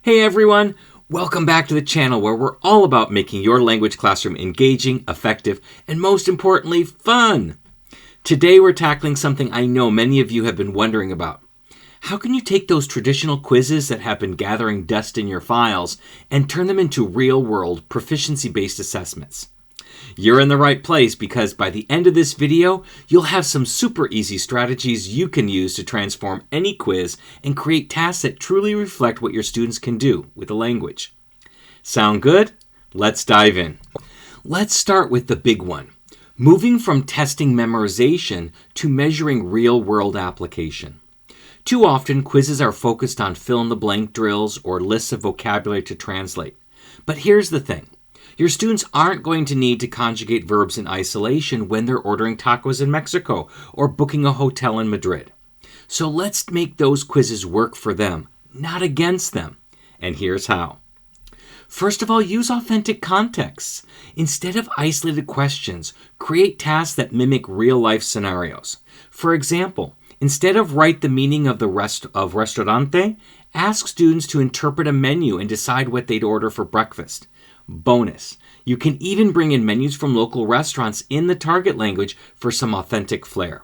Hey everyone! Welcome back to the channel where we're all about making your language classroom engaging, effective, and most importantly, fun! Today we're tackling something I know many of you have been wondering about. How can you take those traditional quizzes that have been gathering dust in your files and turn them into real-world, proficiency-based assessments? You're in the right place because by the end of this video, you'll have some super easy strategies you can use to transform any quiz and create tasks that truly reflect what your students can do with the language. Sound good? Let's dive in. Let's start with the big one. Moving from testing memorization to measuring real-world application. Too often, quizzes are focused on fill-in-the-blank drills or lists of vocabulary to translate. But here's the thing. Your students aren't going to need to conjugate verbs in isolation when they're ordering tacos in Mexico or booking a hotel in Madrid. So let's make those quizzes work for them, not against them. And here's how. First of all, use authentic contexts. Instead of isolated questions, create tasks that mimic real-life scenarios. For example, instead of write the meaning of restaurante, ask students to interpret a menu and decide what they'd order for breakfast. Bonus, you can even bring in menus from local restaurants in the target language for some authentic flair.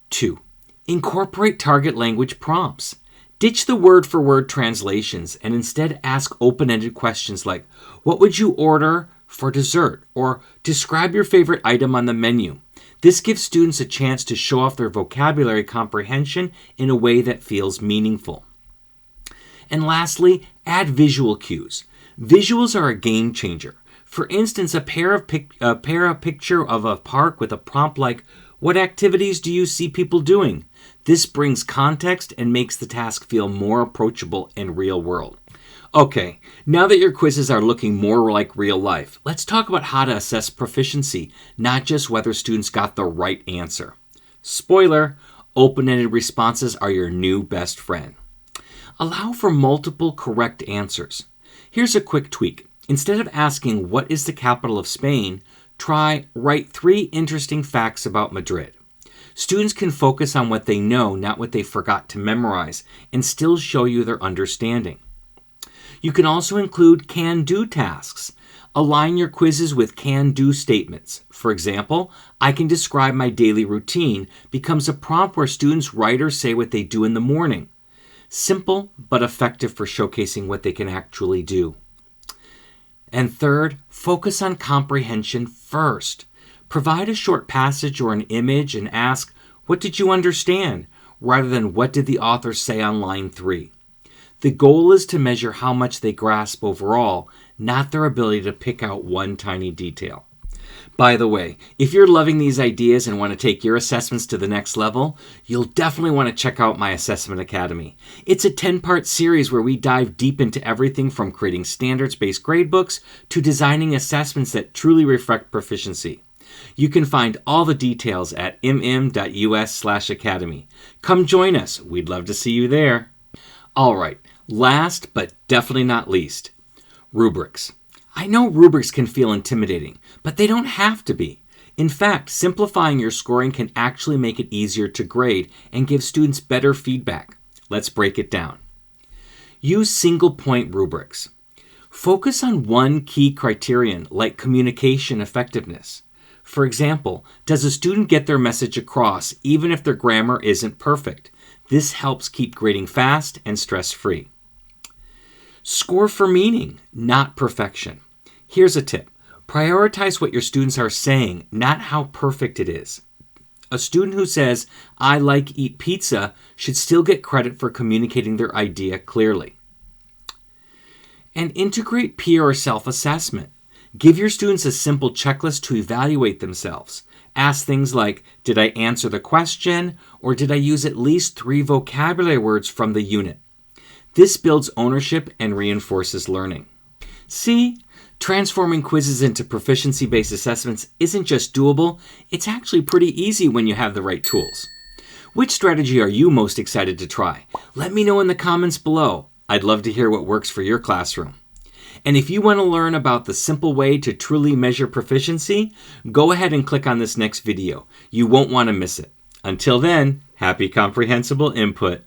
2. Incorporate target language prompts. Ditch the word-for-word translations and instead ask open-ended questions like, what would you order for dessert? Or describe your favorite item on the menu. This gives students a chance to show off their vocabulary comprehension in a way that feels meaningful. And lastly, add visual cues. Visuals are a game changer. For instance, a pair of picture of a park with a prompt like, what activities do you see people doing? This brings context and makes the task feel more approachable and real world. Okay, now that your quizzes are looking more like real life, let's talk about how to assess proficiency, not just whether students got the right answer. Spoiler, open-ended responses are your new best friend. Allow for multiple correct answers. Here's a quick tweak. Instead of asking, what is the capital of Spain, try, write 3 interesting facts about Madrid. Students can focus on what they know, not what they forgot to memorize, and still show you their understanding. You can also include can-do tasks. Align your quizzes with can-do statements. For example, I can describe my daily routine becomes a prompt where students write or say what they do in the morning. Simple, but effective for showcasing what they can actually do. And third, focus on comprehension first. Provide a short passage or an image and ask, what did you understand? Rather than what did the author say on line 3. The goal is to measure how much they grasp overall, not their ability to pick out one tiny detail. By the way, if you're loving these ideas and want to take your assessments to the next level, you'll definitely want to check out my Assessment Academy. It's a 10-part series where we dive deep into everything from creating standards-based gradebooks to designing assessments that truly reflect proficiency. You can find all the details at mm.us/academy. Come join us. We'd love to see you there. All right, last but definitely not least, rubrics. I know rubrics can feel intimidating, but they don't have to be. In fact, simplifying your scoring can actually make it easier to grade and give students better feedback. Let's break it down. Use single-point rubrics. Focus on one key criterion, like communication effectiveness. For example, does a student get their message across even if their grammar isn't perfect? This helps keep grading fast and stress-free. Score for meaning, not perfection. Here's a tip. Prioritize what your students are saying, not how perfect it is. A student who says, I like eat pizza, should still get credit for communicating their idea clearly. And integrate peer or self-assessment. Give your students a simple checklist to evaluate themselves. Ask things like, did I answer the question, or did I use at least 3 vocabulary words from the unit? This builds ownership and reinforces learning. See, transforming quizzes into proficiency-based assessments isn't just doable, it's actually pretty easy when you have the right tools. Which strategy are you most excited to try? Let me know in the comments below. I'd love to hear what works for your classroom. And if you want to learn about the simple way to truly measure proficiency, go ahead and click on this next video. You won't want to miss it. Until then, happy comprehensible input.